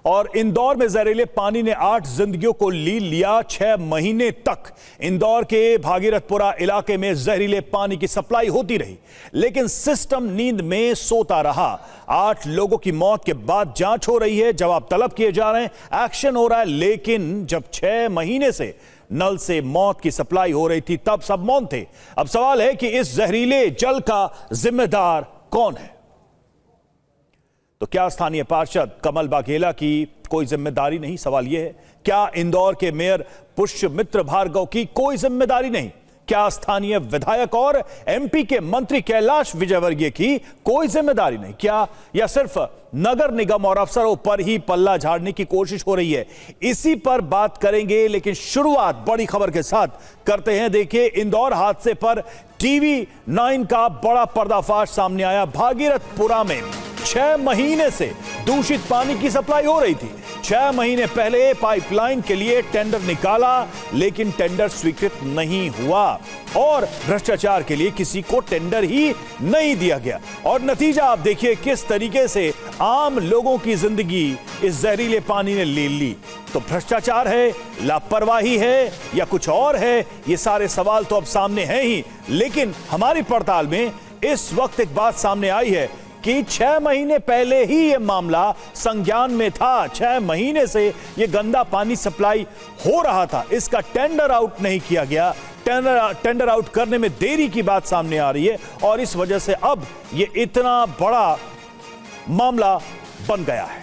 और इंदौर में जहरीले पानी ने 8 जिंदगियों को लिया 6 महीने तक। इंदौर के भागीरथपुरा इलाके में जहरीले पानी की सप्लाई होती रही, लेकिन सिस्टम नींद में सोता रहा। 8 लोगों की मौत के बाद जांच हो रही है, जवाब तलब किए जा रहे हैं, एक्शन हो रहा है। लेकिन जब 6 महीने से नल से मौत की सप्लाई हो रही थी, तब सब मौन थे। अब सवाल है कि इस जहरीले जल का जिम्मेदार कौन है? तो क्या स्थानीय पार्षद कमल वाघेला की कोई जिम्मेदारी नहीं? सवाल यह है, क्या इंदौर के मेयर पुष्यमित्र भार्गव की कोई जिम्मेदारी नहीं? क्या स्थानीय विधायक और एमपी के मंत्री कैलाश विजयवर्गीय की कोई जिम्मेदारी नहीं? क्या या सिर्फ नगर निगम और अफसरों पर ही पल्ला झाड़ने की कोशिश हो रही है? इसी पर बात करेंगे, लेकिन शुरुआत बड़ी खबर के साथ करते हैं। देखिए, इंदौर हादसे पर टीवी 9 का बड़ा पर्दाफाश सामने आया। भागीरथपुरा में 6 महीने से दूषित पानी की सप्लाई हो रही थी। 6 महीने पहले पाइपलाइन के लिए टेंडर निकाला, लेकिन टेंडर स्वीकृत नहीं हुआ और भ्रष्टाचार के लिए किसी को टेंडर ही नहीं दिया गया। और नतीजा आप देखिए किस तरीके से आम लोगों की जिंदगी इस जहरीले पानी ने ले ली। तो भ्रष्टाचार है, लापरवाही है या कुछ और है? ये सारे सवाल तो अब सामने हैं ही, लेकिन हमारी पड़ताल में इस वक्त एक बात सामने आई है कि 6 महीने पहले ही यह मामला संज्ञान में था। 6 महीने से यह गंदा पानी सप्लाई हो रहा था, इसका टेंडर आउट नहीं किया गया। टेंडर आउट करने में देरी की बात सामने आ रही है और इस वजह से अब यह इतना बड़ा मामला बन गया है।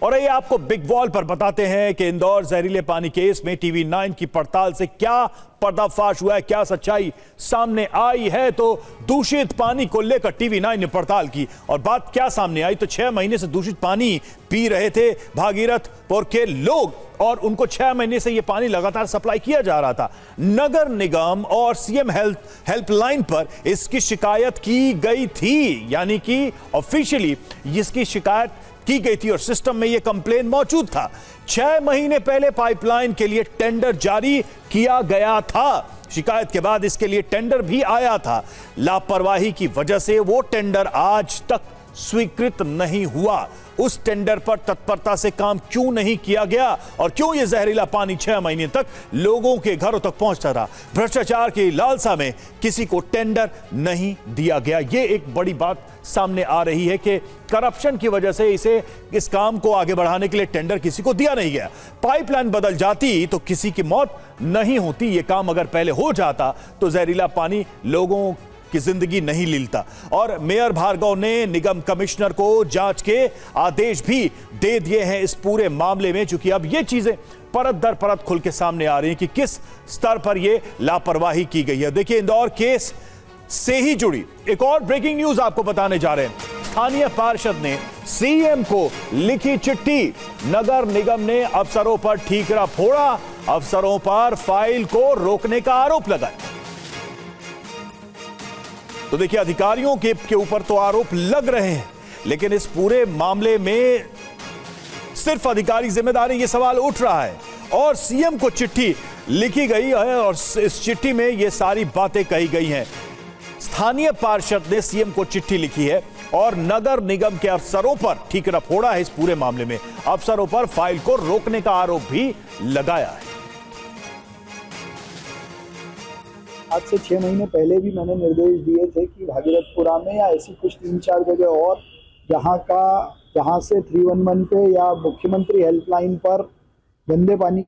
और ये आपको बिग वॉल पर बताते हैं कि इंदौर जहरीले पानी केस में टीवी 9 की पड़ताल से क्या पर्दाफाश हुआ है, क्या सच्चाई सामने आई है। तो दूषित पानी को लेकर टीवी 9 ने पड़ताल की और बात क्या सामने आई? तो 6 महीने से दूषित पानी पी रहे थे भागीरथपुर के लोग और उनको 6 महीने से यह पानी लगातार सप्लाई किया जा रहा था। नगर निगम और सीएम हेल्पलाइन पर इसकी शिकायत की गई थी, यानी कि ऑफिशियली इसकी शिकायत की गई थी और सिस्टम में यह कंप्लेन मौजूद था। 6 महीने पहले पाइपलाइन के लिए टेंडर जारी किया गया था। शिकायत के बाद इसके लिए टेंडर भी आया था। लापरवाही की वजह से वो टेंडर आज तक स्वीकृत नहीं हुआ। उस टेंडर पर तत्परता से काम क्यों नहीं किया गया और क्यों यह जहरीला पानी 6 महीने तक लोगों के घरों तक पहुंचता रहा? भ्रष्टाचार की लालसा में किसी को टेंडर नहीं दिया गया। यह एक बड़ी बात सामने आ रही है कि करप्शन की वजह से इस काम को आगे बढ़ाने के लिए टेंडर किसी को दिया नहीं गया। पाइपलाइन बदल जाती तो किसी की मौत नहीं होती। यह काम अगर पहले हो जाता तो जहरीला पानी लोगों की जिंदगी नहीं लीलता। और मेयर भार्गव ने निगम कमिश्नर को जांच के आदेश भी दे दिए हैं इस पूरे मामले में, चूंकि अब ये चीजें परत दर परत खुल के सामने आ रही हैं कि किस स्तर पर यह लापरवाही की गई है। देखिए, इंदौर केस से ही जुड़ी एक और ब्रेकिंग न्यूज आपको बताने जा रहे हैं। स्थानीय पार्षद ने सीएम को लिखी चिट्ठी। नगर निगम ने अफसरों पर ठीकरा फोड़ा, अफसरों पर फाइल को रोकने का आरोप लगाया। तो देखिए, अधिकारियों के ऊपर तो आरोप लग रहे हैं, लेकिन इस पूरे मामले में सिर्फ अधिकारी जिम्मेदार है, यह सवाल उठ रहा है। और सीएम को चिट्ठी लिखी गई है और इस चिट्ठी में यह सारी बातें कही गई हैं। स्थानीय पार्षद ने सीएम को चिट्ठी लिखी है और नगर निगम के अफसरों पर ठीकरा फोड़ा है। इस पूरे मामले में अफसरों पर फाइल को रोकने का आरोप भी लगाया है। आज से 6 महीने पहले भी मैंने निर्देश दिए थे कि भागीरथपुरा में या ऐसी कुछ 3-4 जगह और जहां से 311 पे या मुख्यमंत्री हेल्पलाइन पर गंदे पानी।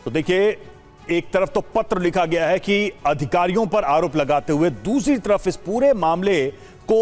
तो देखिए, एक तरफ तो पत्र लिखा गया है कि अधिकारियों पर आरोप लगाते हुए, दूसरी तरफ इस पूरे मामले को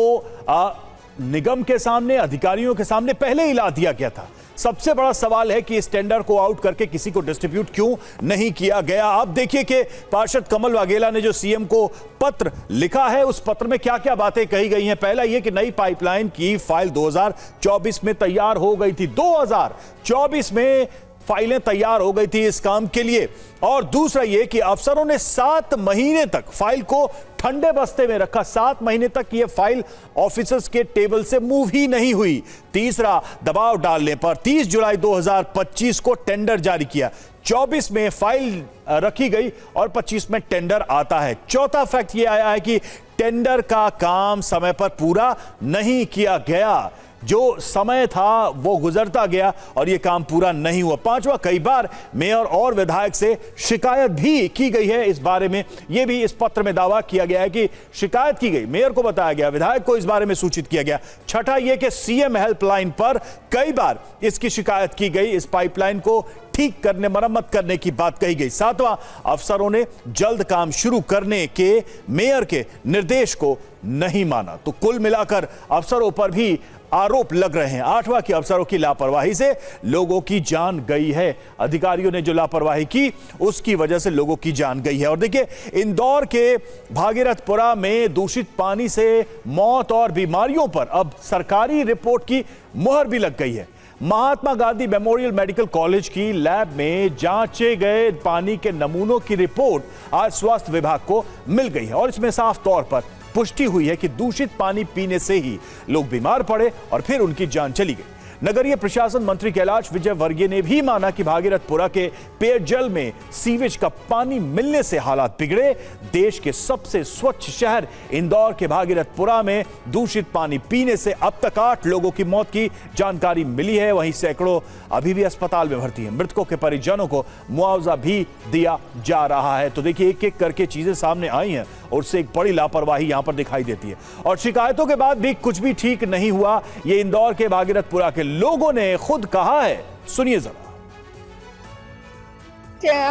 निगम के सामने, अधिकारियों के सामने पहले ही ला दिया गया था। सबसे बड़ा सवाल है कि इस टेंडर को आउट करके किसी को डिस्ट्रीब्यूट क्यों नहीं किया गया। आप देखिए कि पार्षद कमल वाघेला ने जो सीएम को पत्र लिखा है, उस पत्र में क्या क्या बातें कही गई हैं। पहला यह कि नई पाइपलाइन की फाइल 2024 में तैयार हो गई थी। 2024 में फाइलें तैयार हो गई थी इस काम के लिए। और दूसरा यह कि अफसरों ने 7 महीने तक फाइल को ठंडे बस्ते में रखा। 7 महीने तक यह फाइल ऑफिसर्स के टेबल से मूव ही नहीं हुई। तीसरा, दबाव डालने पर 30 जुलाई 2025 को टेंडर जारी किया। 24 में फाइल रखी गई और 25 में टेंडर आता है। चौथा फैक्ट यह आया है कि टेंडर का काम समय पर पूरा नहीं किया गया। जो समय था वो गुजरता गया और यह काम पूरा नहीं हुआ। पांचवा, कई बार मेयर और विधायक से शिकायत भी की गई है इस बारे में। यह भी इस पत्र में दावा किया गया है कि शिकायत की गई, मेयर को बताया गया, विधायक को इस बारे में सूचित किया गया। छठा यह कि सीएम हेल्पलाइन पर कई बार इसकी शिकायत की गई। इस पाइपलाइन को ठीक करने, मरम्मत करने की बात कही गई। सातवां, अफसरों ने जल्द काम शुरू करने के मेयर के निर्देश को नहीं माना। तो कुल मिलाकर अफसरों पर भी आरोप लग रहे हैं। आठवां, कि अफसरों की लापरवाही से लोगों की जान गई है। अधिकारियों ने जो लापरवाही की उसकी वजह से लोगों की जान गई है। और देखिए, इंदौर के भागीरथपुरा में दूषित पानी से मौत और बीमारियों पर अब सरकारी रिपोर्ट की मुहर भी लग गई है। Mahatma Gandhi memorial medical college की लैब में जांचे गए पानी के नमूनों की रिपोर्ट आज स्वास्थ्य विभाग को मिल गई है और इसमें साफ तौर पर पुष्टि हुई है कि दूषित पानी पीने से ही लोग बीमार पड़े और फिर उनकी जान चली गई। नगरीय प्रशासन मंत्री कैलाश विजयवर्गीय ने भी माना कि भागीरथपुरा के पेयजल में सीवेज का पानी मिलने से हालात बिगड़े। देश के सबसे स्वच्छ शहर इंदौर के भागीरथपुरा में दूषित पानी पीने से अब तक 8 लोगों की मौत की जानकारी मिली है। वहीं सैकड़ों अभी भी अस्पताल में भर्ती हैं। मृतकों के परिजनों को मुआवजा भी दिया जा रहा है। तो देखिए, एक एक करके चीजें सामने आई हैं और उससे एक बड़ी लापरवाही यहां पर दिखाई देती है। और शिकायतों के बाद भी कुछ भी ठीक नहीं हुआ, ये इंदौर के भागीरथपुरा के लोगों ने खुद कहा है। सुनिए जरा।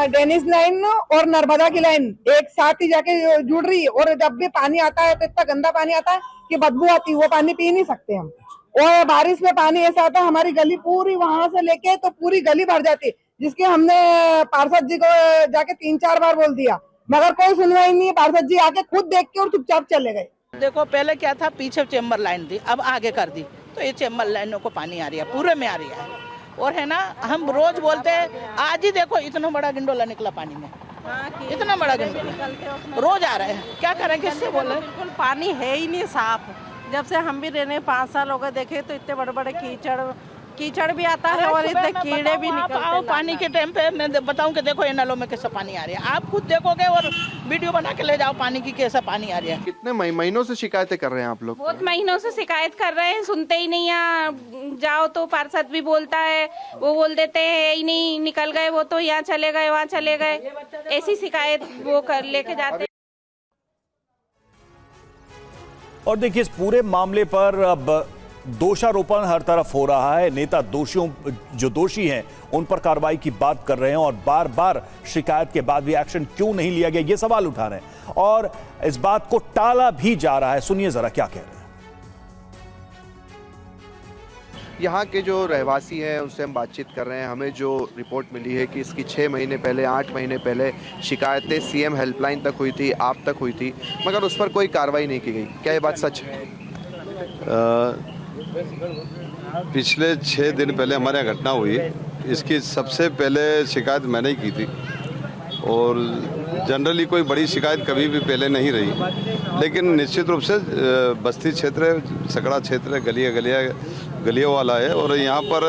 डेनिस लाइन और नर्मदा की लाइन एक साथ ही जाके जुड़ रही है और जब भी पानी आता है तो इतना गंदा पानी आता है कि बदबू आती है। वो पानी पी नहीं सकते हम। और बारिश में पानी ऐसा आता है, हमारी गली पूरी वहां से लेके तो पूरी गली भर जाती है, जिसके हमने पार्षद जी को जाके 3-4 बार बोल दिया मगर कोई सुनवाई नहीं है। पार्षद जी आके खुद देख के और चुपचाप चले गए। देखो, पहले क्या था, पीछे चेम्बर लाइन थी, अब आगे कर दी, तो ये चेम्बर लाइनों को पानी आ रही है, पूरे में आ रही है। और है ना, हम रोज बोलते हैं, आज ही देखो इतना बड़ा गिंडोला निकला पानी में, इतना बड़ा गिंडोला रोज आ रहा है। क्या करें, किससे बोले? बिल्कुल पानी है ही नहीं साफ। जब से हम भी रहने 5 साल हो गए, देखे तो इतने बड़े बड़े कीचड़ भी आता है और इतने कीड़े भी निकलते हैं। पानी के टाइम पे मैं बताऊं कि देखो ये नलों में कैसा पानी आ रही है, आप खुद देखोगे और वीडियो बना के ले जाओ पानी की कैसा पानी आ रही है। कितने महीनों से शिकायतें कर रहे हैं आप लोग? बहुत महीनों से शिकायत कर रहे हैं, सुनते ही नहीं। यहाँ जाओ तो पार्षद भी बोलता है, वो बोल देते हैं ही नहीं, निकल गए वो तो, यहाँ चले गए वहाँ चले गए, ऐसी शिकायत वो कर लेके जाते हैं। और देखिए, इस पूरे मामले पर अब दोषारोपण हर तरफ हो रहा है। नेता जो दोषी हैं उन पर कार्रवाई की बात कर रहे हैं और बार बार शिकायत के बाद भी एक्शन क्यों नहीं लिया गया, ये सवाल उठा रहे हैं और इस बात को टाला भी जा रहा है। सुनिए जरा क्या कह रहे हैं। यहाँ के जो रहवासी हैं उनसे हम बातचीत कर रहे हैं। हमें जो रिपोर्ट मिली है कि इसकी 6 महीने पहले, 8 महीने पहले शिकायतें सीएम हेल्पलाइन तक हुई थी, आप तक हुई थी, मगर उस पर कोई कार्रवाई नहीं की गई। क्या ये बात सच है? पिछले 6 दिन पहले हमारे यहाँ घटना हुई, इसकी सबसे पहले शिकायत मैंने ही की थी और जनरली कोई बड़ी शिकायत कभी भी पहले नहीं रही। लेकिन निश्चित रूप से बस्ती क्षेत्र है, सकड़ा क्षेत्र है, गलियों वाला है और यहाँ पर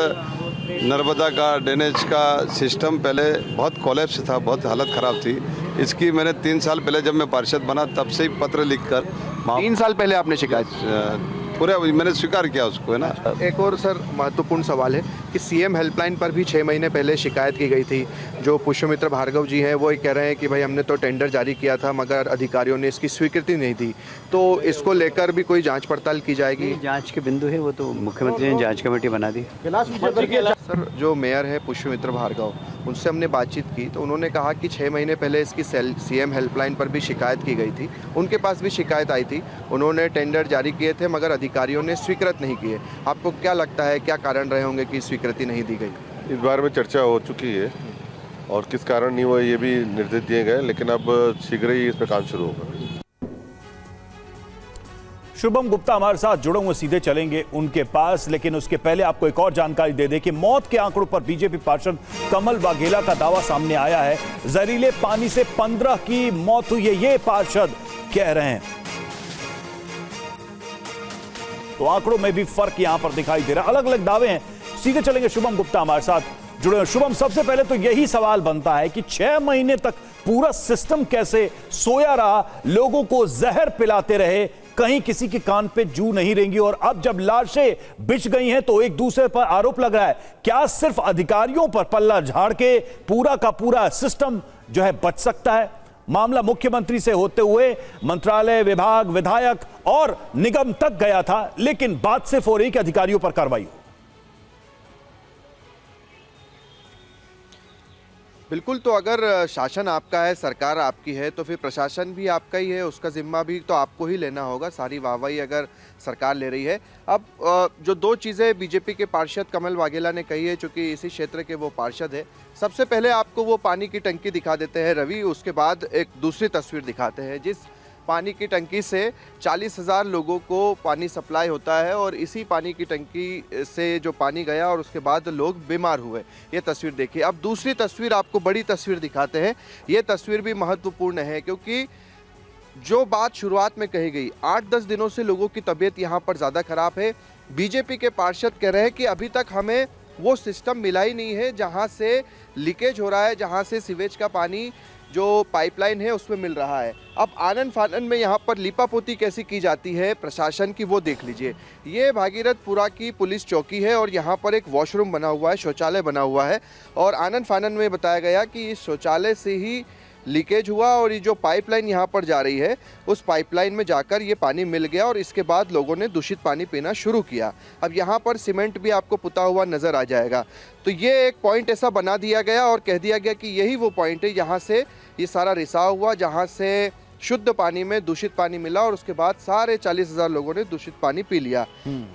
नर्मदा का ड्रेनेज का सिस्टम पहले बहुत कोलैप्स था, बहुत हालत ख़राब थी। इसकी मैंने 3 साल पहले जब मैं पार्षद बना तब से ही पत्र लिखकर 3 साल पहले आपने शिकायत पूरा मैंने स्वीकार किया उसको, है ना। एक और सर महत्वपूर्ण सवाल है कि सीएम हेल्पलाइन पर भी 6 महीने पहले शिकायत की गई थी। जो पुष्यमित्र भार्गव जी हैं वो कह रहे हैं कि भाई हमने तो टेंडर जारी किया था मगर अधिकारियों ने इसकी स्वीकृति नहीं दी, तो इसको लेकर भी कोई जांच पड़ताल की जाएगी? जांच के बिंदु है वो तो मुख्यमंत्री ने जांच कमेटी बना दी। सर, जो मेयर है पुष्यमित्र भार्गव, उनसे हमने बातचीत की तो उन्होंने कहा कि 6 महीने पहले इसकी सीएम हेल्पलाइन पर भी शिकायत की गई थी, उनके पास भी शिकायत आई थी, उन्होंने टेंडर जारी किए थे मगर अधिकारियों ने स्वीकृत नहीं किए। आपको क्या लगता है, क्या कारण रहे होंगे कि स्वीकृति नहीं दी गई? इस बारे में चर्चा हो चुकी है और किस कारण नहीं हुआ ये भी निर्देश दिए गए, लेकिन अब शीघ्र ही इस पर काम शुरू होगा। शुभम गुप्ता हमारे साथ जुड़े हुए, सीधे चलेंगे उनके पास, लेकिन उसके पहले आपको एक और जानकारी दे दें कि मौत के आंकड़ों पर बीजेपी पार्षद कमल वाघेला का दावा सामने आया है। जहरीले पानी से 15 की मौत हुई है, ये पार्षद कह रहे हैं। तो आंकड़ों में भी फर्क यहां पर दिखाई दे रहा है, अलग अलग दावे हैं। सीधे चलेंगे, शुभम गुप्ता हमारे साथ जुड़े हैं। शुभम, सबसे पहले तो यही सवाल बनता है कि 6 महीने तक पूरा सिस्टम कैसे सोया रहा, लोगों को जहर पिलाते रहे, कहीं किसी के कान पे जू नहीं रेंगी, और अब जब लाशें बिछ गई हैं तो एक दूसरे पर आरोप लग रहा है। क्या सिर्फ अधिकारियों पर पल्ला झाड़ के पूरा का पूरा सिस्टम जो है बच सकता है? मामला मुख्यमंत्री से होते हुए मंत्रालय, विभाग, विधायक और निगम तक गया था, लेकिन बात सिर्फ हो रही कि अधिकारियों पर कार्रवाई हो। बिल्कुल, तो अगर शासन आपका है, सरकार आपकी है, तो फिर प्रशासन भी आपका ही है, उसका जिम्मा भी तो आपको ही लेना होगा। सारी वाहवाही अगर सरकार ले रही है। अब जो 2 चीज़ें बीजेपी के पार्षद कमल वाघेला ने कही है, चूँकि इसी क्षेत्र के वो पार्षद है, सबसे पहले आपको वो पानी की टंकी दिखा देते हैं रवि, उसके बाद एक दूसरी तस्वीर दिखाते हैं जिस पानी की टंकी से 40,000 लोगों को पानी सप्लाई होता है, और इसी पानी की टंकी से जो पानी गया और उसके बाद लोग बीमार हुए। ये तस्वीर देखिए। अब दूसरी तस्वीर आपको बड़ी तस्वीर दिखाते हैं। ये तस्वीर भी महत्वपूर्ण है, क्योंकि जो बात शुरुआत में कही गई, 8-10 दिनों से लोगों की तबीयत यहाँ पर ज़्यादा खराब है। बीजेपी के पार्षद कह रहे हैं कि अभी तक हमें वो सिस्टम मिला ही नहीं है जहाँ से लीकेज हो रहा है, जहाँ से सीवेज का पानी जो पाइपलाइन है उसमें मिल रहा है। अब आनन फानन में यहाँ पर लीपापोती कैसी की जाती है प्रशासन की, वो देख लीजिए। ये भागीरथपुरा की पुलिस चौकी है और यहाँ पर एक वॉशरूम बना हुआ है, शौचालय बना हुआ है, और आनन फानन में बताया गया कि इस शौचालय से ही लीकेज हुआ, और ये जो पाइपलाइन यहाँ पर जा रही है उस पाइपलाइन में जाकर ये पानी मिल गया, और इसके बाद लोगों ने दूषित पानी पीना शुरू किया। अब यहाँ पर सीमेंट भी आपको पुता हुआ नज़र आ जाएगा। तो ये एक पॉइंट ऐसा बना दिया गया और कह दिया गया कि यही वो पॉइंट है यहाँ से ये सारा रिसाव हुआ, जहाँ से शुद्ध पानी में दूषित पानी मिला, और उसके बाद सारे 40,000 लोगों ने दूषित पानी पी लिया।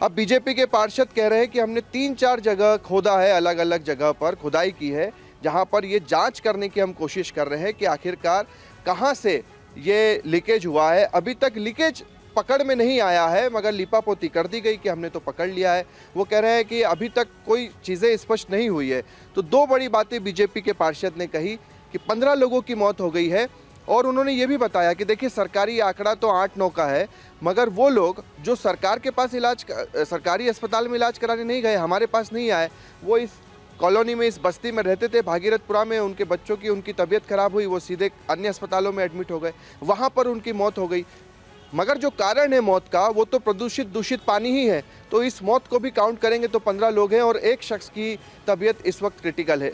अब बीजेपी के पार्षद कह रहे हैं कि हमने 3-4 जगह खोदा है, अलग अलग जगह पर खुदाई की है, जहां पर ये जांच करने की हम कोशिश कर रहे हैं कि आखिरकार कहां से ये लीकेज हुआ है। अभी तक लीकेज पकड़ में नहीं आया है, मगर लीपापोती कर दी गई कि हमने तो पकड़ लिया है। वो कह रहे हैं कि अभी तक कोई चीज़ें स्पष्ट नहीं हुई है। तो 2 बड़ी बातें बीजेपी के पार्षद ने कही कि 15 लोगों की मौत हो गई है, और उन्होंने ये भी बताया कि देखिए सरकारी आंकड़ा तो 8-9 का है, मगर वो लोग जो सरकार के पास सरकारी अस्पताल में इलाज कराने नहीं गए, हमारे पास नहीं आए, वो इस कॉलोनी में, इस बस्ती में रहते थे, भागीरथपुरा में, उनके बच्चों की उनकी तबीयत खराब हुई, वो सीधे अन्य अस्पतालों में एडमिट हो गए, वहाँ पर उनकी मौत हो गई। मगर जो कारण है मौत का वो तो दूषित पानी ही है। तो इस मौत को भी काउंट करेंगे तो 15 लोग हैं, और एक शख्स की तबीयत इस वक्त क्रिटिकल है।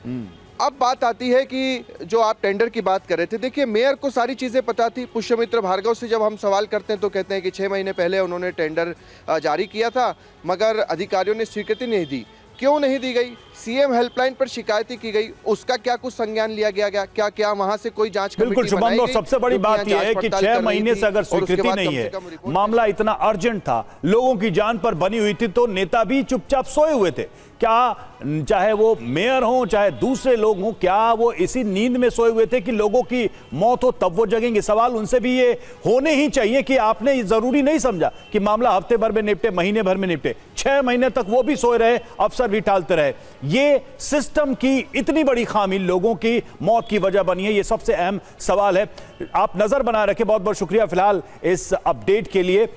अब बात आती है कि जो आप टेंडर की बात कर रहे थे, देखिए मेयर को सारी चीज़ें पता थी। पुष्यमित्र भार्गव से जब हम सवाल करते हैं तो कहते हैं कि 6 महीने पहले उन्होंने टेंडर जारी किया था, मगर अधिकारियों ने स्वीकृति नहीं दी। क्यों नहीं दी गई? सीएम हेल्पलाइन पर शिकायतें की गई, उसका क्या कुछ संज्ञान लिया गया? क्या वहां से कोई जांच बिल्कुल शुभम, सबसे बड़ी बात यह है कि 6 महीने से अगर स्वीकृति नहीं है, मामला इतना अर्जेंट था, लोगों की जान पर बनी हुई थी, तो नेता भी चुपचाप सोए हुए थे क्या? चाहे वो मेयर हो, चाहे दूसरे लोग हों, क्या वो इसी नींद में सोए हुए थे कि लोगों की मौत हो तब वो जगेंगे? सवाल उनसे भी ये होने ही चाहिए कि आपने जरूरी नहीं समझा कि मामला हफ्ते भर में निपटे, महीने भर में निपटे। 6 महीने तक वो भी सोए रहे, अफसर भी टालते रहे। ये सिस्टम की इतनी बड़ी खामी लोगों की मौत की वजह बनी है, ये सबसे अहम सवाल है। आप नजर बनाए रखें। बहुत बहुत शुक्रिया फिलहाल इस अपडेट के लिए।